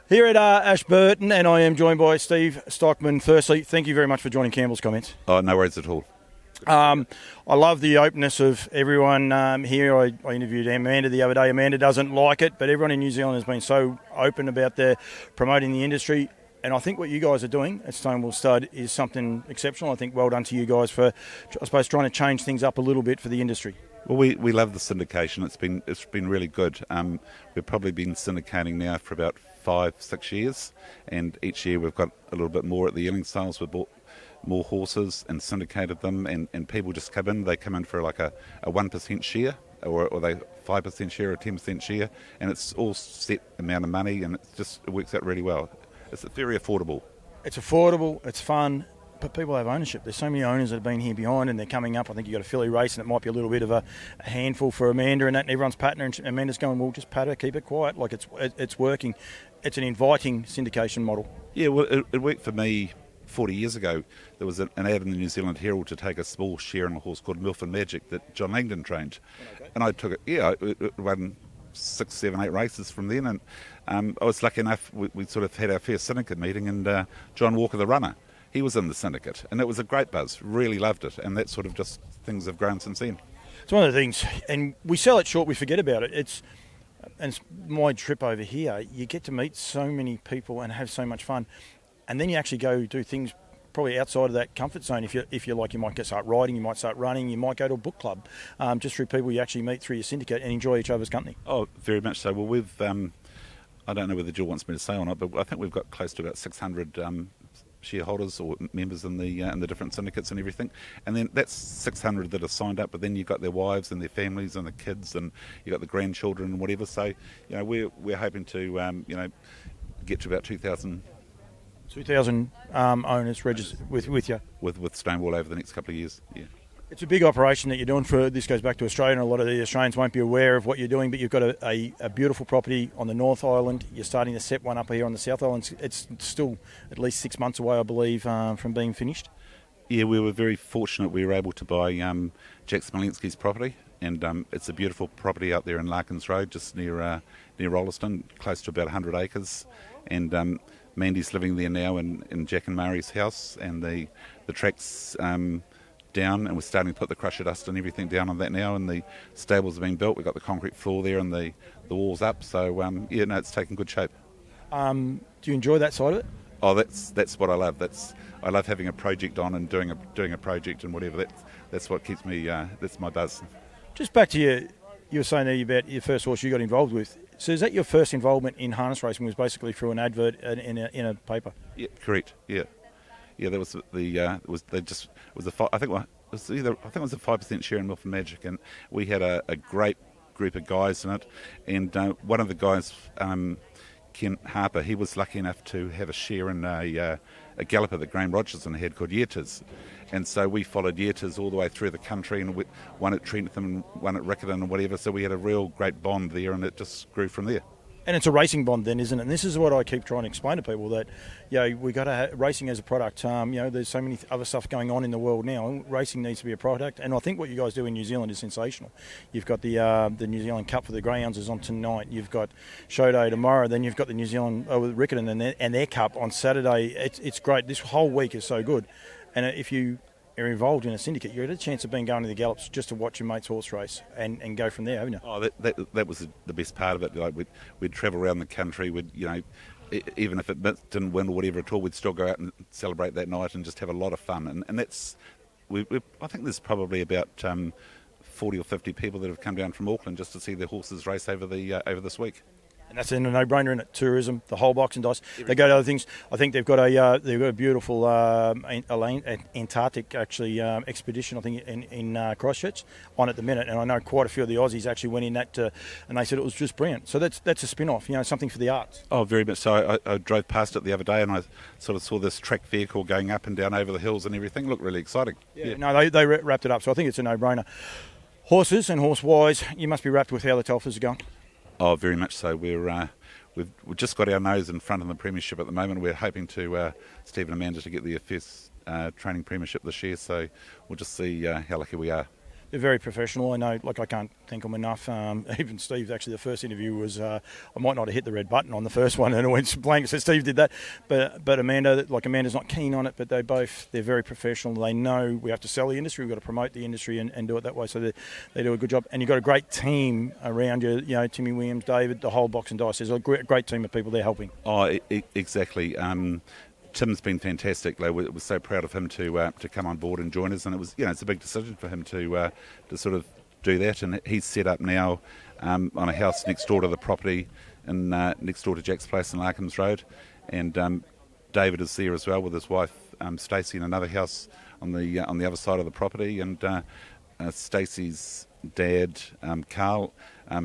Here at Ashburton, and I am joined by Steve Stockman. Firstly, thank you very much for joining Campbell's comments. Oh, no worries at all. I love the openness of everyone here. I interviewed Amanda the other day. Amanda doesn't like it, but everyone in New Zealand has been so open about their promoting the industry. And I think what you guys are doing at Stonewall Stud is something exceptional. I think well done to you guys for, I suppose, trying to change things up a little bit for the industry. Well, we love the syndication. It's been really good. We've probably been syndicating now for about 5-6 years, and each year we've got a little bit more at the yearling sales. We've bought more horses and syndicated them, and people just come in. They come in for like a 1% share, or they 5% share or 10% share, and it's all set amount of money, and it works out really well. It's very affordable. It's affordable, it's fun, but people have ownership. There's so many owners that have been here behind and they're coming up. I think you've got a filly race and it might be a little bit of a handful for Amanda and that, and everyone's patting her, and Amanda's going, well, just pat her, keep it quiet. Like it's working. It's an inviting syndication model. Yeah, well, it worked for me 40 years ago. There was an ad in the New Zealand Herald to take a small share in a horse called Milford Magic that John Langdon trained. Okay. And I took it, it won 6, 7, 8 races from then, and I was lucky enough, we sort of had our first syndicate meeting, and John Walker, the runner, he was in the syndicate, and it was a great buzz, really loved it, and that sort of just, things have grown since then. It's one of the things, and we sell it short, we forget about it. It's my trip over here, you get to meet so many people and have so much fun, and then you actually go do things probably outside of that comfort zone. If you like, you might start riding, you might start running, you might go to a book club, just through people you actually meet through your syndicate and enjoy each other's company. Oh, very much so. Well, we've, I don't know whether Jill wants me to say or not, but I think we've got close to about 600 shareholders or members in the different syndicates and everything. And then that's 600 that are signed up, but then you've got their wives and their families and the kids, and you've got the grandchildren and whatever. So, we're hoping to, get to about 2,000 owners registered with you. With Stonewall over the next couple of years, yeah. It's a big operation that you're doing. This goes back to Australia, and a lot of the Australians won't be aware of what you're doing, but you've got a beautiful property on the North Island. You're starting to set one up here on the South Island. It's still at least 6 months away, I believe, from being finished. Yeah, we were very fortunate. We were able to buy Jack Smolenski's property, and it's a beautiful property out there in Larkins Road, just near Rollaston, close to about 100 acres. And Mandy's living there now in Jack and Mari's house, and the track's down, and we're starting to put the crusher dust and everything down on that now, and the stables have been built. We've got the concrete floor there and the walls up, so it's taking good shape. Do you enjoy that side of it? Oh, that's what I love. I love having a project on and doing a project and whatever. That's what keeps me. That's my buzz. Just back to you were saying there about your first horse you got involved with. So is that your first involvement in harness racing? Was basically through an advert in a paper? Yeah, correct. Yeah. Yeah, that was I think it was a 5% share in Milford Magic, and we had a great group of guys in it. And one of the guys, Ken Harper, he was lucky enough to have a share in a galloper that Graham Rogerson had called Yearters. And so we followed Yearters all the way through the country, and one at Trentham and one at Riccarton and whatever. So we had a real great bond there, and it just grew from there. And it's a racing bond then, isn't it? And this is what I keep trying to explain to people, that we got to have racing as a product. There's so many other stuff going on in the world now. Racing needs to be a product, and I think what you guys do in New Zealand is sensational. You've got the New Zealand Cup for the Greyhounds is on tonight. You've got Show Day tomorrow. Then you've got the New Zealand with Riccarton and their Cup on Saturday. It's great. This whole week is so good. And if you are involved in a syndicate, you had a chance of being going to the gallops just to watch your mate's horse race and go from there, haven't you? Oh, that was the best part of it. Like we'd travel around the country. Even if it didn't win or whatever at all, we'd still go out and celebrate that night and just have a lot of fun. And that's I think there's probably about 40 or 50 people that have come down from Auckland just to see their horses race over this week. And that's a no-brainer, isn't it? Tourism, the whole box and dice. They go to other things. I think they've got a beautiful Antarctic expedition. I think in Christchurch on at the minute, and I know quite a few of the Aussies actually went in that, and they said it was just brilliant. So that's a spin-off, something for the arts. Oh, very much so. I drove past it the other day, and I sort of saw this track vehicle going up and down over the hills and everything. It looked really exciting. Yeah. No, they wrapped it up. So I think it's a no-brainer. Horses and horse-wise, you must be wrapped with how the Telfers are going. Oh, very much so. We've just got our nose in front of the premiership at the moment. We're hoping to Steve and Amanda to get their first training premiership this year, so we'll just see how lucky we are. They're very professional. I know, like I can't thank them enough. Even Steve, actually, the first interview was I might not have hit the red button on the first one, and it went blank. So Steve did that, but Amanda's not keen on it. But they're very professional. They know we have to sell the industry. We've got to promote the industry and do it that way. So they do a good job. And you've got a great team around you. You know, Timmy Williams, David, the whole box and dice. There's a great team of people there helping. Oh, exactly. Tim's been fantastic. We're so proud of him to come on board and join us, and it was, it's a big decision for him to sort of do that. And he's set up now on a house next door to the property, and next door to Jack's Place in Larkham's Road. And David is there as well with his wife Stacey in another house on the other side of the property. And Stacey's dad, Carl.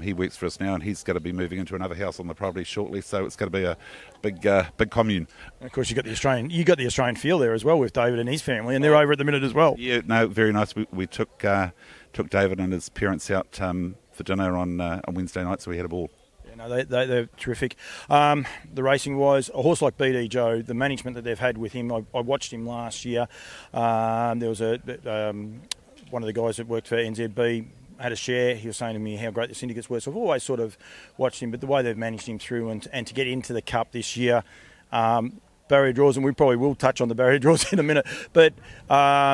He works for us now, and he's going to be moving into another house on the property shortly. So it's going to be a big commune. And of course, you got the Australian feel there as well with David and his family, and they're over at the minute as well. Yeah, no, very nice. We took David and his parents out for dinner on Wednesday night, so we had a ball. Yeah, no, they're terrific. The racing wise, a horse like BD Joe, the management that they've had with him, I watched him last year. There was one of the guys that worked for NZB. Had a share. He was saying to me how great the syndicates were. So I've always sort of watched him, but the way they've managed him through and to get into the Cup this year, barrier draws, and we probably will touch on the barrier draws in a minute, but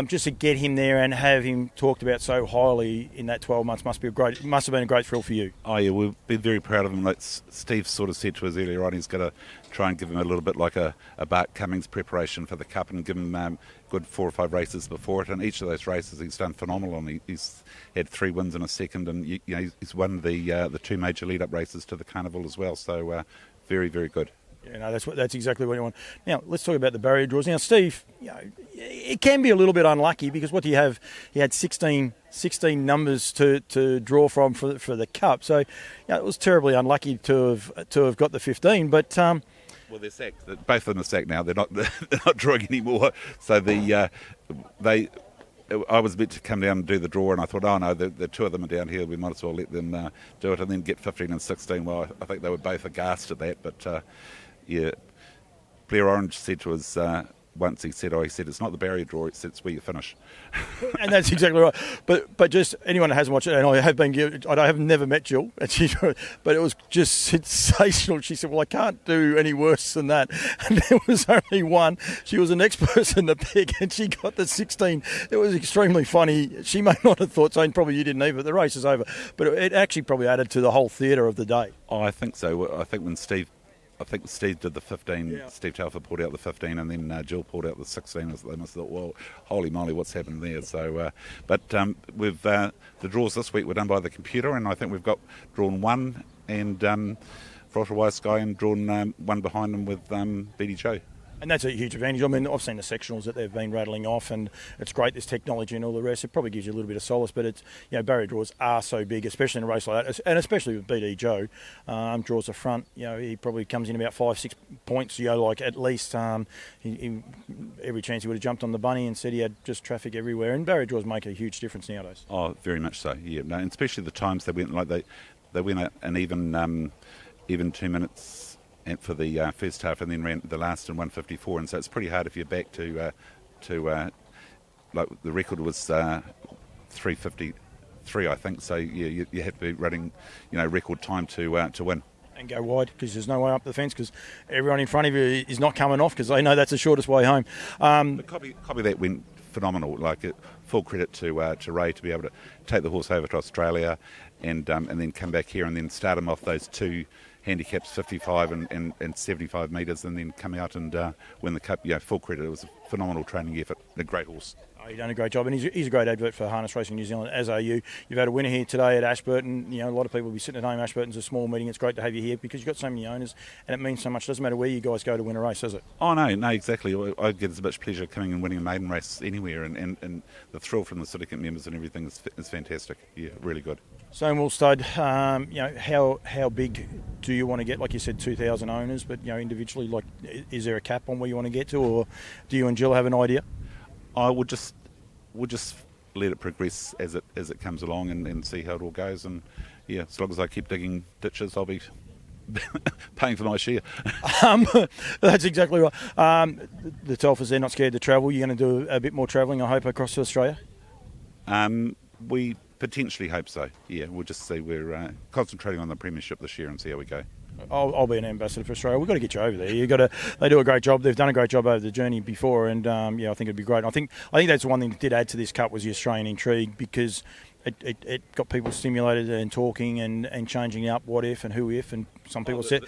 just to get him there and have him talked about so highly in that 12 months must have been a great thrill for you. Oh yeah, we've been very proud of him. Like Steve sort of said to us earlier on, he's got to try and give him a little bit like a Bart Cummings preparation for the Cup, and give him good 4 or 5 races before it. And each of those races he's done phenomenal. And he's had 3 wins in a second, and he's won the 2 major lead-up races to the Carnival as well. So very, very good. Yeah, no, that's exactly what you want. Now, let's talk about the barrier draws. Now, Steve, it can be a little bit unlucky because what do you have? He had 16 numbers to draw from for the Cup. So, it was terribly unlucky to have got the 15. But well, they're sacked. Both of them are sacked now. They're not drawing anymore. So I was meant to come down and do the draw, and I thought, oh no, the 2 of them are down here. We might as well let them do it and then get 15 and 16. Well, I think they were both aghast at that, but Blair Orange said to us once, he said it's not the barrier draw, it's where you finish. And that's exactly right. But just anyone that hasn't watched it, and I have never met Jill, but it was just sensational. She said, well, I can't do any worse than that. And there was only one. She was the next person to pick, and she got the 16. It was extremely funny. She may not have thought so, and probably you didn't either, but the race is over. But it actually probably added to the whole theatre of the day. Oh, I think so. I think Steve did the 15, yeah. Steve Telfer pulled out the 15, and then Jill pulled out the 16. They must have thought, well, holy moly, what's happened there? So, but with the draws this week were done by the computer, and I think we've got drawn 1 and Throttle Wise Sky, and drawn 1 behind them with BD Joe. And that's a huge advantage. I mean, I've seen the sectionals that they've been rattling off, and it's great, there's technology and all the rest. It probably gives you a little bit of solace, but it's, barrier draws are so big, especially in a race like that, and especially with BD Joe. Draws the front, he probably comes in about 5-6 points, like at least. He every chance he would have jumped on the bunny and said he had just traffic everywhere, and barrier draws make a huge difference nowadays. Oh, very much so, yeah. No, and especially the times they went, like they went an even 2 minutes for the first half, and then ran the last in 1:54, and so it's pretty hard if you're back to like the record was 3:53, I think. So yeah, you have to be running, record time to win. And go wide, because there's no way up the fence, because everyone in front of you is not coming off, because they know that's the shortest way home. The copy that went phenomenal. Full credit to Ray to be able to take the horse over to Australia, and then come back here and then start him off those 2 handicaps, 55 and 75 metres, and then come out and win the Cup. Full credit. It was a phenomenal training effort. A great horse. Oh, you've done a great job, and he's a great advert for harness racing New Zealand, as are you. You've had a winner here today at Ashburton. A lot of people will be sitting at home. Ashburton's a small meeting. It's great to have you here because you've got so many owners, and it means so much. It doesn't matter where you guys go to win a race, does it? Oh, no, exactly. I get as much pleasure coming and winning a maiden race anywhere, and the thrill from the syndicate members and everything is fantastic. Yeah, really good. Stonewall Stud, how big do you want to get? Like you said, 2,000 owners, but individually, is there a cap on where you want to get to, or do you and Jill have an idea? I would just let it progress as it comes along, and see how it all goes. And yeah, as long as I keep digging ditches, I'll be paying for my share. That's exactly right. The Telfers, they're not scared to travel. You're going to do a bit more travelling, I hope, across Australia. We Potentially hope so. Yeah, we'll just see. We're concentrating on the premiership this year and see how we go. I'll be an ambassador for Australia. We've got to get you over there. They do a great job. They've done a great job over the journey before, and I think it'd be great. I think that's one thing that did add to this cup was the Australian intrigue, because it got people stimulated and talking and changing up what if and who if, and some people said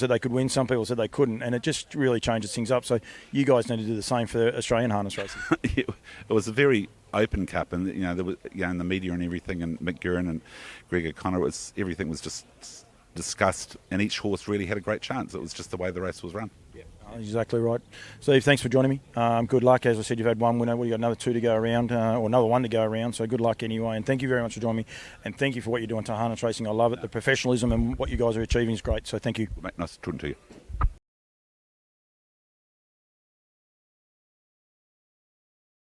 they could win, some people said they couldn't, and it just really changes things up. So you guys need to do the same for Australian harness racing. It was a very open cup, and there was in the media and everything, and Mick Guerin and Greg O'Connor, everything was just discussed, and each horse really had a great chance. It was just the way the race was run. Yeah, exactly right. Steve, thanks for joining me. Good luck. As I said, you've had one winner. Well, you've got another two to go around, or another one to go around, so good luck anyway. And thank you very much for joining me, and thank you for what you're doing to harness racing. I love it. The professionalism and what you guys are achieving is great, so thank you. Mate, nice talking to you.